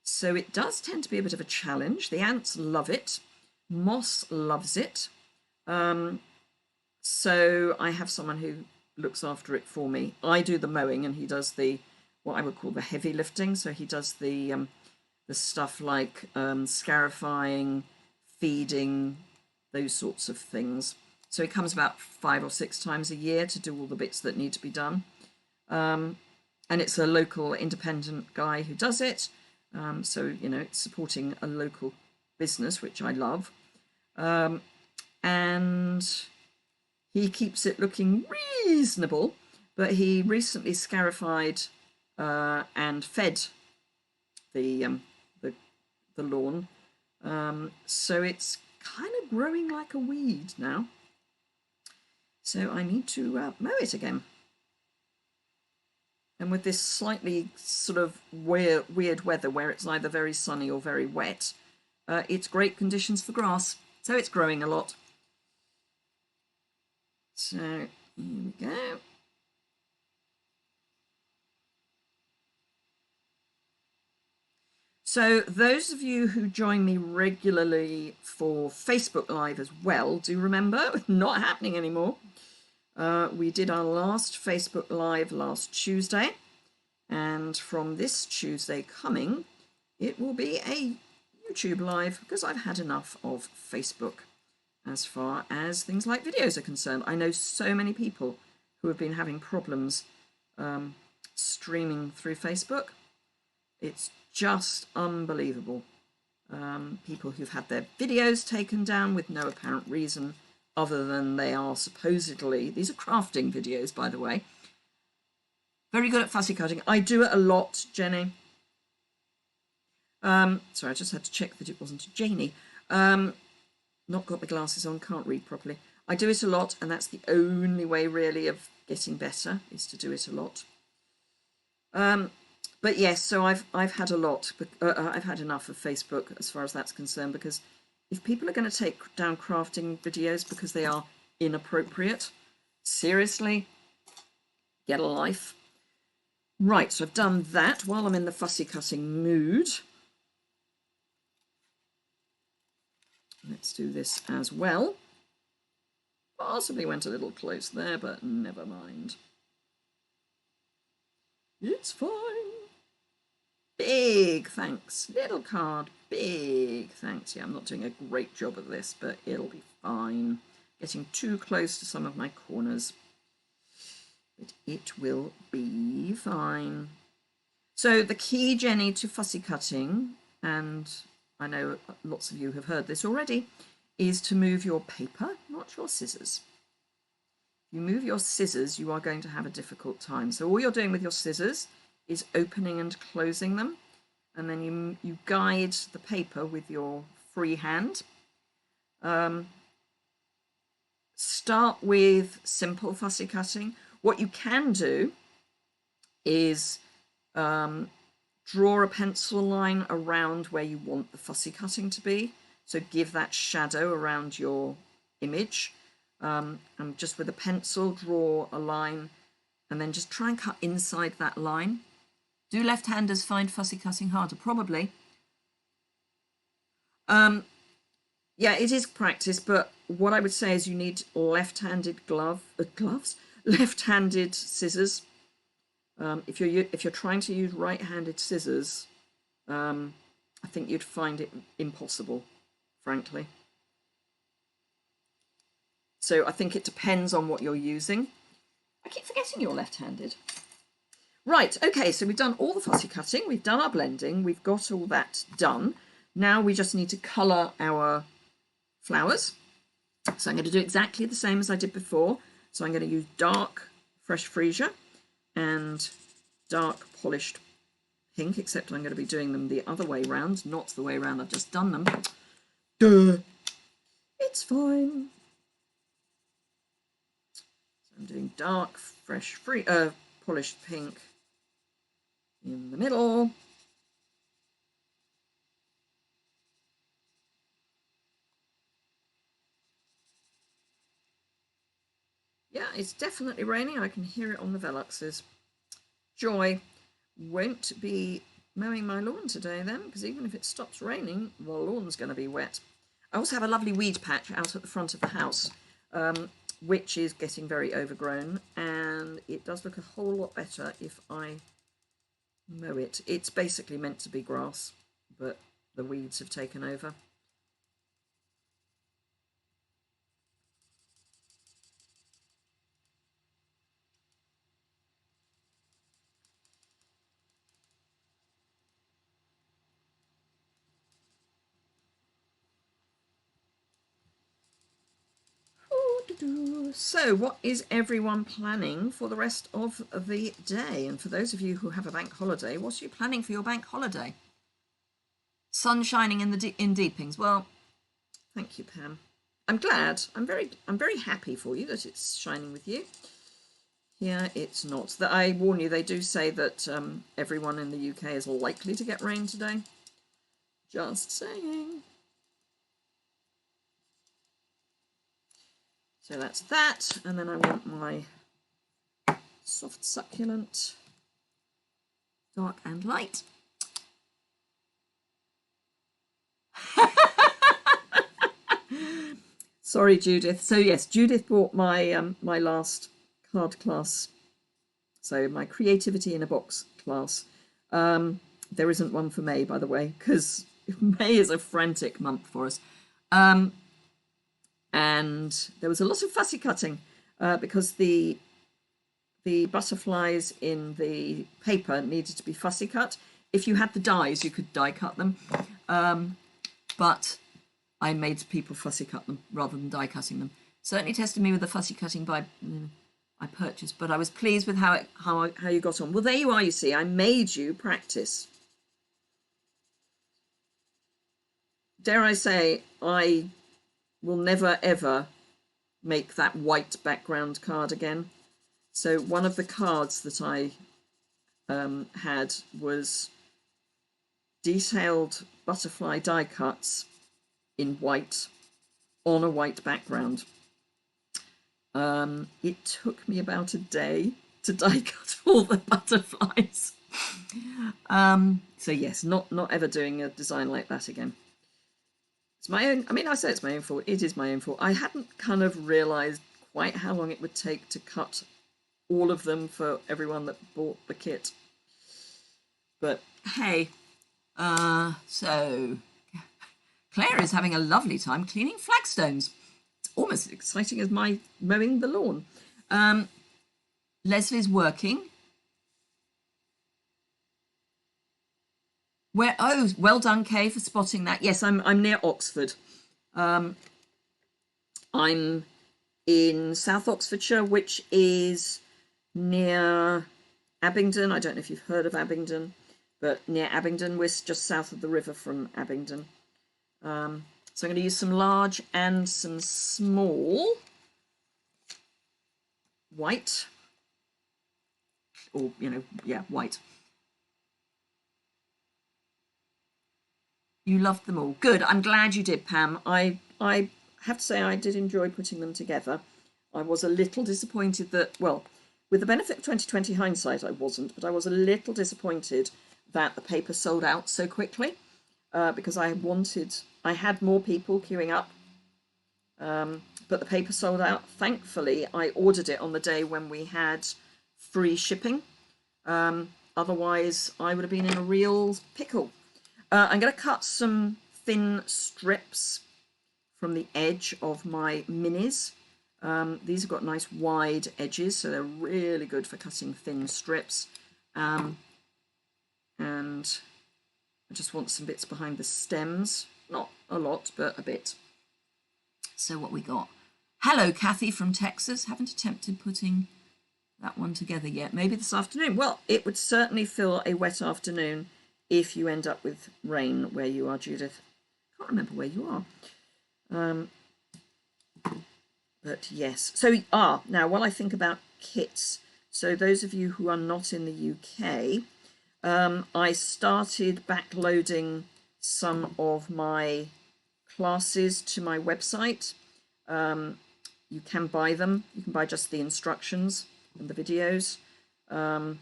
So it does tend to be a bit of a challenge. The ants love it. Moss loves it. So I have someone who looks after it for me. I do the mowing and he does the, what I would call the heavy lifting. So he does the stuff like scarifying, feeding, those sorts of things. So he comes about 5 or 6 times a year to do all the bits that need to be done. And it's a local independent guy who does it. So, you know, it's supporting a local business, which I love. And he keeps it looking reasonable, but he recently scarified and fed the lawn. So it's kind of growing like a weed now. So I need to mow it again. And with this slightly sort of weird weather where it's either very sunny or very wet, it's great conditions for grass. So it's growing a lot. So here we go. So those of you who join me regularly for Facebook Live as well, do remember, not happening anymore. We did our last Facebook Live last Tuesday, and from this Tuesday coming, it will be a YouTube Live because I've had enough of Facebook as far as things like videos are concerned. I know so many people who have been having problems streaming through Facebook. It's just unbelievable. People who've had their videos taken down with no apparent reason. other than they are supposedly, these are crafting videos, by the way. Very good at fussy cutting. I do it a lot, Jenny. Sorry, I just had to check that it wasn't a Janie. Not got the glasses on, can't read properly. I do it a lot, and that's the only way really of getting better, is to do it a lot. But yes, so I've had a lot. I've had enough of Facebook as far as that's concerned, because if people are going to take down crafting videos because they are inappropriate, seriously, get a life. Right, so I've done that while I'm in the fussy cutting mood. Let's do this as well. Possibly went a little close there, but never mind. It's fine. Big thanks. Little card, big thanks. Yeah, I'm not doing a great job of this, but it'll be fine. Getting too close to some of my corners. But it will be fine. So the key, Jenny, to fussy cutting, and I know lots of you have heard this already, is to move your paper, not your scissors. If you move your scissors, you are going to have a difficult time. So all you're doing with your scissors is opening and closing them, and then you guide the paper with your free hand. Start with simple fussy cutting. What you can do is draw a pencil line around where you want the fussy cutting to be. So give that shadow around your image. And just with a pencil, draw a line and then just try and cut inside that line. Do left-handers find fussy cutting harder? Probably. Yeah, it is practice, but what I would say is you need left-handed gloves, left-handed scissors. If you're trying to use right-handed scissors, I think you'd find it impossible, frankly. So I think it depends on what you're using. I keep forgetting you're left-handed. Right, okay, so we've done all the fussy cutting, we've done our blending, we've got all that done. Now we just need to colour our flowers. So I'm going to do exactly the same as I did before. So I'm going to use dark fresh freesia and dark polished pink, except I'm going to be doing them the other way round, not the way round I've just done them. Duh. It's fine. So I'm doing dark fresh polished pink in the middle. Yeah, it's definitely raining. I can hear it on the Veluxes. Joy, won't be mowing my lawn today then, because even if it stops raining, the lawn's going to be wet. I also have a lovely weed patch out at the front of the house, which is getting very overgrown, and it does look a whole lot better if I mow it. It's basically meant to be grass, but the weeds have taken over. So what is everyone planning for the rest of the day? And for those of you who have a bank holiday, what are you planning for your bank holiday? Sun shining in the Deepings. Well, thank you, Pam. I'm glad. I'm very happy for you that it's shining with you. Here it's not. That I warn you, they do say that everyone in the UK is likely to get rain today. Just saying. So that's that, and then I want my soft succulent, dark and light. Sorry, Judith. So yes, Judith bought my my last card class, so my creativity in a box class. There isn't one for May, by the way, because May is a frantic month for us. And there was a lot of fussy cutting because the butterflies in the paper needed to be fussy cut. If you had the dies, you could die cut them, but I made people fussy cut them rather than die cutting them. Certainly tested me with the fussy cutting I purchased, but I was pleased with how you got on. Well, there you are, you see. I made you practice. Dare I say, I will never, ever make that white background card again. So one of the cards that I had was detailed butterfly die cuts in white on a white background. It took me about a day to die cut all the butterflies. So yes, not ever doing a design like that again. It's my own, I mean, I say it's my own fault. It is my own fault. I hadn't kind of realised quite how long it would take to cut all of them for everyone that bought the kit. But hey, so Claire is having a lovely time cleaning flagstones. It's almost as exciting as my mowing the lawn. Leslie's working. Where? Oh, well done, Kay, for spotting that. Yes, I'm near Oxford. I'm in South Oxfordshire, which is near Abingdon. I don't know if you've heard of Abingdon, but near Abingdon, we're just south of the river from Abingdon. So I'm going to use some large and some small white, or, you know, yeah, white. You loved them all. Good. I'm glad you did, Pam. I have to say I did enjoy putting them together. I was a little disappointed that, well, with the benefit of 2020 hindsight, I wasn't, but I was a little disappointed that the paper sold out so quickly because I had more people queuing up, but the paper sold out. Thankfully, I ordered it on the day when we had free shipping. Otherwise, I would have been in a real pickle. I'm going to cut some thin strips from the edge of my minis. These have got nice wide edges, so they're really good for cutting thin strips. And I just want some bits behind the stems. Not a lot, but a bit. So what we got? Hello, Kathy from Texas. Haven't attempted putting that one together yet. Maybe this afternoon. Well, it would certainly feel a wet afternoon if you end up with rain where you are, Judith. Can't remember where you are. But yes. So, now while I think about kits, so those of you who are not in the UK, I started backloading some of my classes to my website. You can buy them. You can buy just the instructions and the videos. I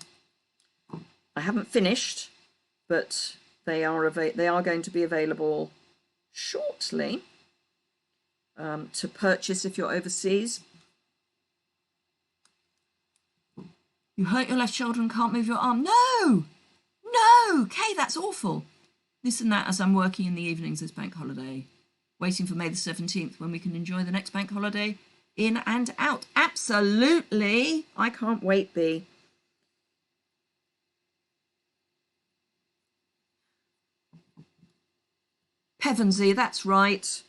haven't finished, but they are going to be available shortly to purchase if you're overseas. You hurt your left shoulder and can't move your arm. No, Kay, that's awful. This and that as I'm working in the evenings this bank holiday. Waiting for May the 17th when we can enjoy the next bank holiday in and out. Absolutely. I can't wait, Bea. Pevensey, that's right.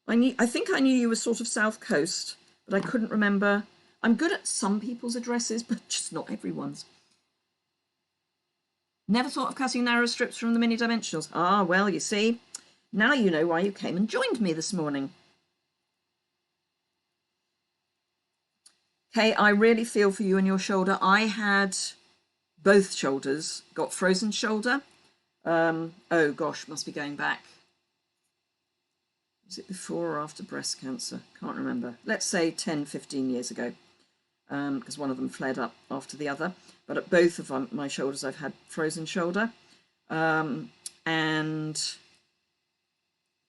I think I knew you were sort of South Coast, but I couldn't remember. I'm good at some people's addresses, but just not everyone's. Never thought of cutting narrow strips from the mini dimensionals. Ah, well, you see, now you know why you came and joined me this morning. Kay, I really feel for you and your shoulder. I had both shoulders, got frozen shoulder. Oh gosh, must be going back. Was it before or after breast cancer? Can't remember. Let's say 10, 15 years ago, because one of them flared up after the other. But at both of my shoulders, I've had frozen shoulder. And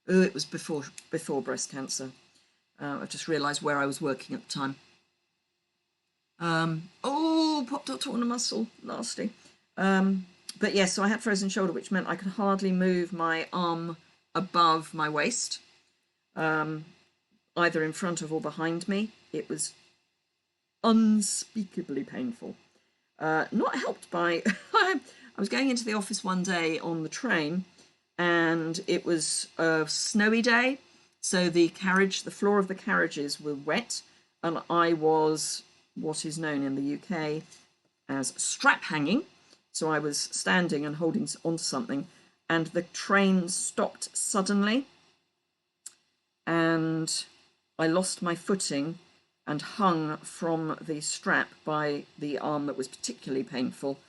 it was before breast cancer. I've just realised where I was working at the time. Popped up torn a muscle, nasty. But yes, so I had frozen shoulder, which meant I could hardly move my arm above my waist, either in front of or behind me. It was unspeakably painful. Not helped by, I was going into the office one day on the train and it was a snowy day So the floor of the carriages were wet, and I was what is known in the UK as strap hanging. So I was standing and holding onto something, and the train stopped suddenly, and I lost my footing and hung from the strap by the arm that was particularly painful.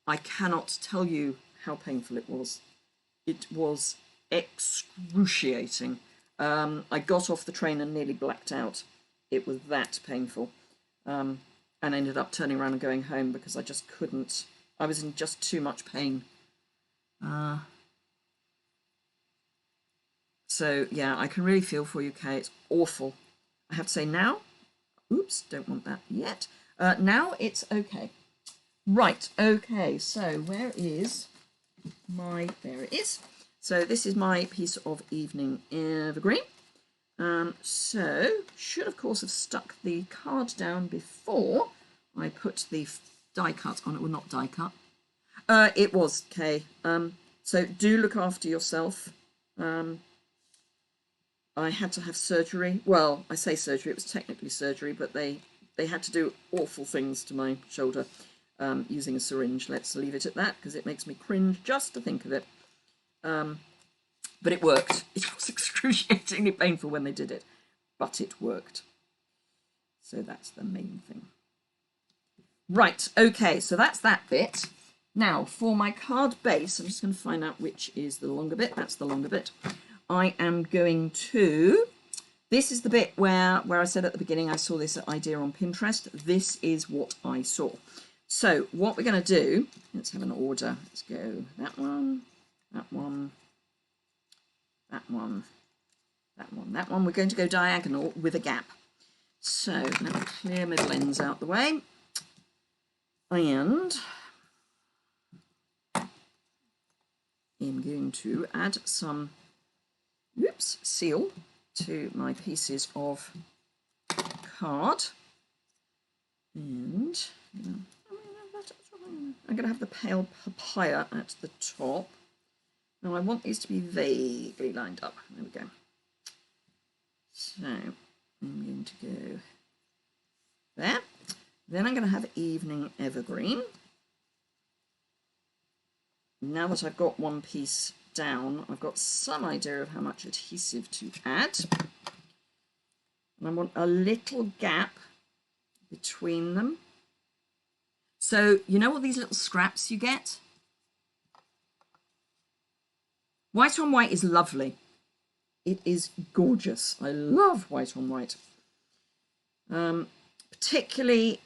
I cannot tell you how painful it was. It was excruciating. I got off the train and nearly blacked out. It was that painful. And I ended up turning around and going home because I just couldn't. I was in just too much pain. So, yeah, I can really feel for you, Kay. It's awful. I have to say now, oops, don't want that yet. Now it's okay. Right, okay, so where is my, there it is. So this is my piece of evening evergreen. So should of course have stuck the card down before I put the die cut on it. Well, not die cut. It was, Kay. So do look after yourself. I had to have surgery. Well, I say surgery, it was technically surgery, but they had to do awful things to my shoulder using a syringe. Let's leave it at that because it makes me cringe just to think of it. But it worked. It was excruciatingly painful when they did it, but it worked. So that's the main thing. Right, okay, so that's that bit. Now, for my card base, I'm just going to find out which is the longer bit. That's the longer bit. I am going to... This is the bit where I said at the beginning I saw this idea on Pinterest. This is what I saw. So what we're going to do, let's have an order. Let's go that one, that one, that one, that one, that one. We're going to go diagonal with a gap. So let me clear middle ends out the way. And I'm going to add some seal to my pieces of card. And I'm going to have the pale papaya at the top. Now I want these to be vaguely lined up. There we go. So I'm going to go there. Then I'm going to have evening evergreen. Now that I've got one piece down, I've got some idea of how much adhesive to add. And I want a little gap between them. So you know all these little scraps you get? White on white is lovely. It is gorgeous. I love white on white. Particularly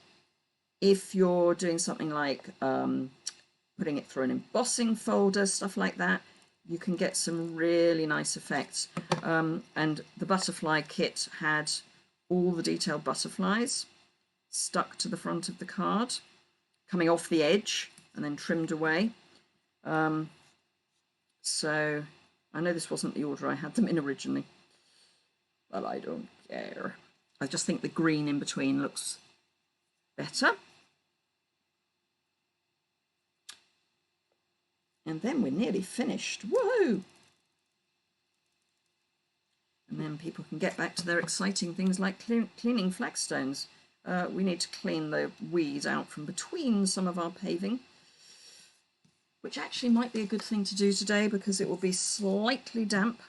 if you're doing something like putting it through an embossing folder, stuff like that, you can get some really nice effects. And the butterfly kit had all the detailed butterflies stuck to the front of the card, coming off the edge and then trimmed away. So I know this wasn't the order I had them in originally, but I don't care. I just think the green in between looks better. And then we're nearly finished. Whoa! And then people can get back to their exciting things like cleaning flagstones. We need to clean the weeds out from between some of our paving, which actually might be a good thing to do today because it will be slightly damp,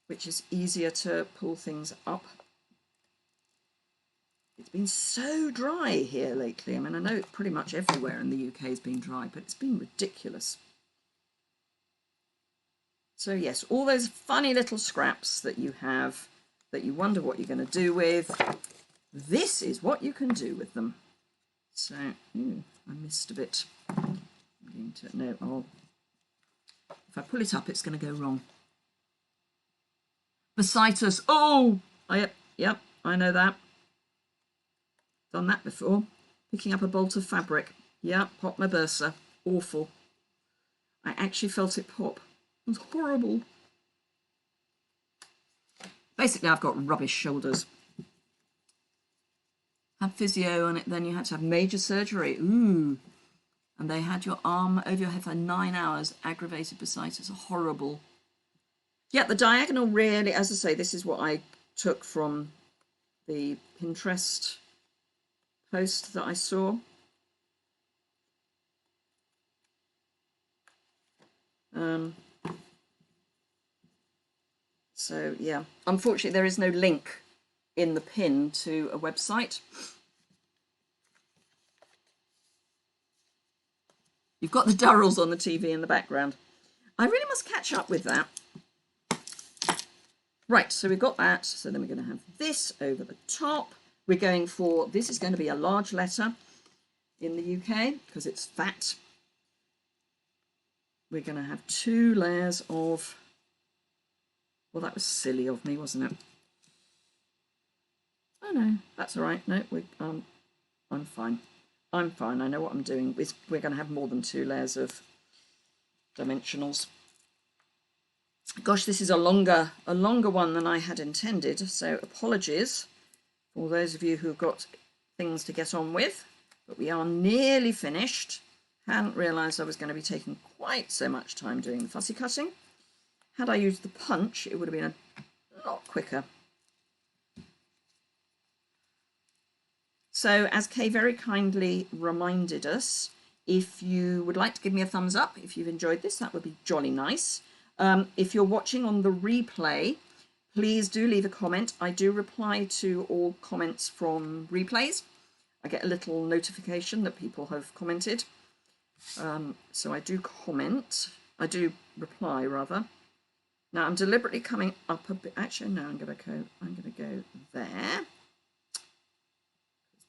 which is easier to pull things up. It's been so dry here lately. I mean, I know pretty much everywhere in the UK has been dry, but it's been ridiculous. So yes, all those funny little scraps that you have that you wonder what you're going to do with, this is what you can do with them. So, I missed a bit. I'm going to, no, if I pull it up, it's going to go wrong. Besitus, oh, yep, I know that. Done that before. Picking up a bolt of fabric. Yeah, pop my bursa. Awful. I actually felt it pop. It was horrible. Basically, I've got rubbish shoulders. Had physio on it, then you had to have major surgery. Ooh. And they had your arm over your head for 9 hours. Aggravated bursitis. Horrible. Yeah, the diagonal really, as I say, this is what I took from the Pinterest post that I saw. So yeah, unfortunately there is no link in the pin to a website. You've got the Durrells on the TV in the background. I really must catch up with that. Right, so we've got that. So then we're going to have this over the top. We're going for, this is going to be a large letter in the UK because it's fat. We're going to have 2 layers of, well, that was silly of me, wasn't it? Oh no, that's all right. No, I'm fine. I'm fine. I know what I'm doing. We're going to have more than 2 layers of dimensionals. Gosh, this is a longer one than I had intended, so apologies for those of you who've got things to get on with, but we are nearly finished. Hadn't realised I was going to be taking quite so much time doing the fussy cutting. Had I used the punch, it would have been a lot quicker. So as Kay very kindly reminded us, if you would like to give me a thumbs up, if you've enjoyed this, that would be jolly nice. If you're watching on the replay, please do leave a comment. I do reply to all comments from replays. I get a little notification that people have commented. So I do comment. I do reply, rather. Now I'm deliberately coming up a bit. Actually, no, I'm going to go there.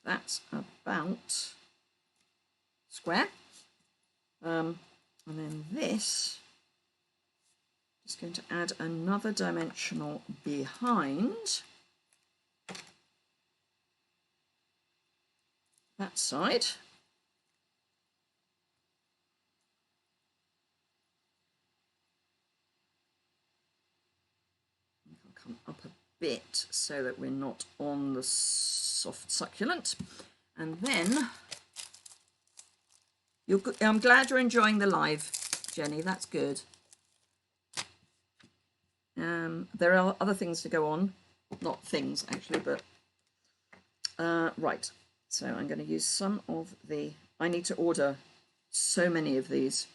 That's about square. And then this, just going to add another dimensional behind that side. I'll come up a bit so that we're not on the soft succulent. And then, I'm glad you're enjoying the live, Jenny, that's good. There are other things to go on, not things actually, but right. So I'm going to use some of the, I need to order so many of these.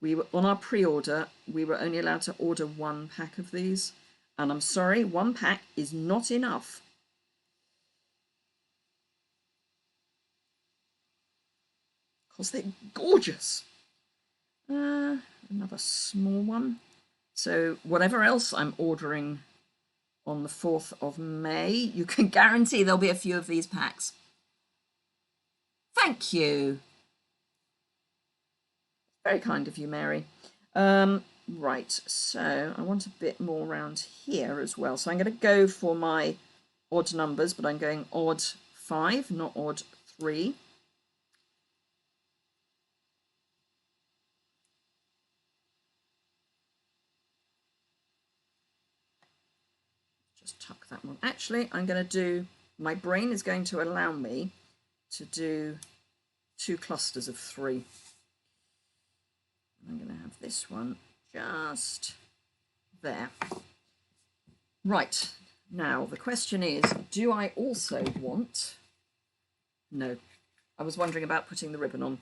We were on our pre-order, we were only allowed to order 1 pack of these, and I'm sorry, 1 pack is not enough. Because they're gorgeous. Another small one. So whatever else I'm ordering on the 4th of May, you can guarantee there'll be a few of these packs. Thank you. Very kind of you, Mary. Right, so I want a bit more around here as well. So I'm going to go for my odd numbers, but I'm going odd 5, not odd 3. Just tuck that one. Actually, I'm going to do, my brain is going to allow me to do 2 clusters of 3. I'm going to have this one just there. Right, now the question is, do I also want, no, I was wondering about putting the ribbon on,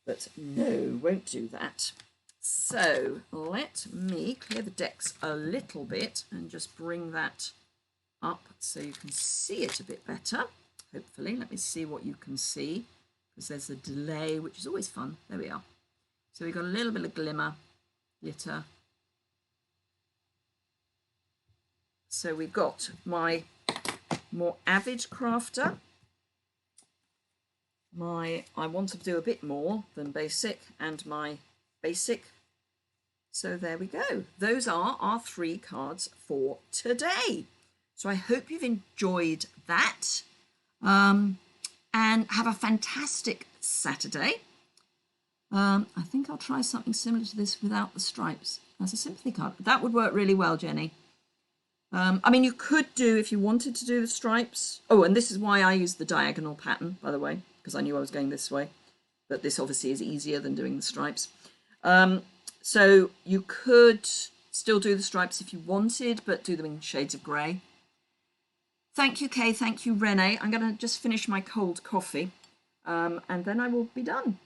but no, won't do that. So let me clear the decks a little bit and just bring that up so you can see it a bit better. Hopefully, let me see what you can see, because there's a delay, which is always fun. There we are. So we've got a little bit of glimmer, glitter. So we've got my more Avid crafter. I want to do a bit more than basic, and my basic. So there we go. Those are our 3 cards for today. So I hope you've enjoyed that, and have a fantastic Saturday. I think I'll try something similar to this without the stripes as a sympathy card. That would work really well, Jenny. I mean, you could do, if you wanted to do the stripes. Oh, and this is why I used the diagonal pattern, by the way, because I knew I was going this way. But this obviously is easier than doing the stripes. So you could Still do the stripes if you wanted, but do them in shades of grey. Thank you, Kay. Thank you, Renee. I'm going to just finish my cold coffee and then I will be done.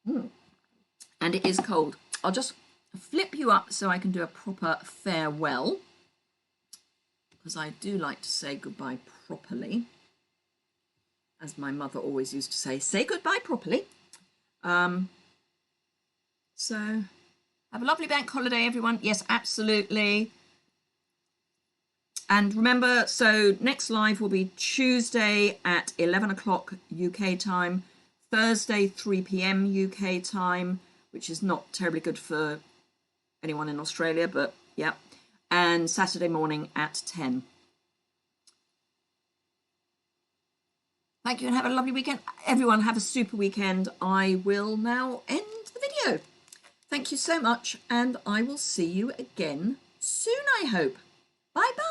And it is cold. I'll just flip you up so I can do a proper farewell, because I do like to say goodbye properly. As my mother always used to say goodbye properly. So have a lovely bank holiday, everyone. Yes, absolutely. And remember, so next live will be Tuesday at 11 o'clock UK time, Thursday 3 p.m. UK time, which is not terribly good for anyone in Australia, but yeah, and Saturday morning at 10. Thank you and have a lovely weekend. Everyone have a super weekend. I will now end the video. Thank you so much, and I will see you again soon, I hope. Bye-bye.